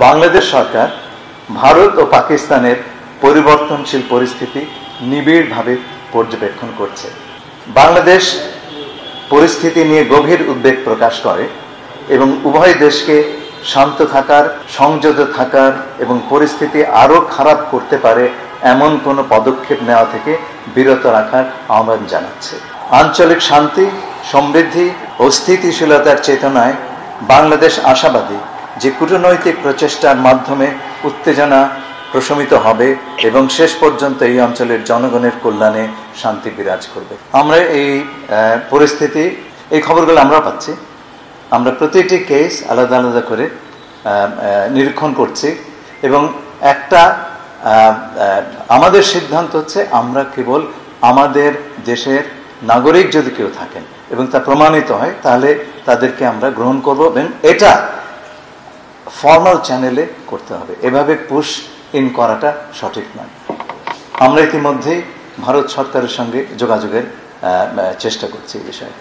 বাংলাদেশ সরকার ভারত ও পাকিস্তানের পরিবর্তনশীল পরিস্থিতি নিবিড়ভাবে পর্যবেক্ষণ করছে। বাংলাদেশ পরিস্থিতি নিয়ে গভীর উদ্বেগ প্রকাশ করে এবং উভয় দেশকে শান্ত থাকার, সংযত থাকার এবং পরিস্থিতি আরও খারাপ করতে পারে এমন কোনো পদক্ষেপ নেওয়া থেকে বিরত রাখার আহ্বান জানাচ্ছে। আঞ্চলিক শান্তি, সমৃদ্ধি ও স্থিতিশীলতার চেতনায় বাংলাদেশ আশাবাদী যে কূটনৈতিক প্রচেষ্টার মাধ্যমে উত্তেজনা প্রশমিত হবে এবং শেষ পর্যন্ত এই অঞ্চলের জনগণের কল্যাণে শান্তি বিরাজ করবে। আমরা এই পরিস্থিতি, এই খবরগুলো আমরা পাচ্ছি। আমরা প্রতিটি কেস আলাদা আলাদা করে নিরীক্ষণ করছি এবং একটা আমাদের সিদ্ধান্ত হচ্ছে আমরা কেবল আমাদের দেশের নাগরিক যদি কেউ থাকেন এবং তা প্রমাণিত হয় তাহলে তাদেরকে আমরা গ্রহণ করব এবং এটা ফর্মাল চ্যানেলে করতে হবে। এভাবে পুশ ইন করাটা সঠিক নয়। আমরা ইতিমধ্যেই ভারত সরকারের সঙ্গে যোগাযোগের চেষ্টা করছি এই বিষয়ে।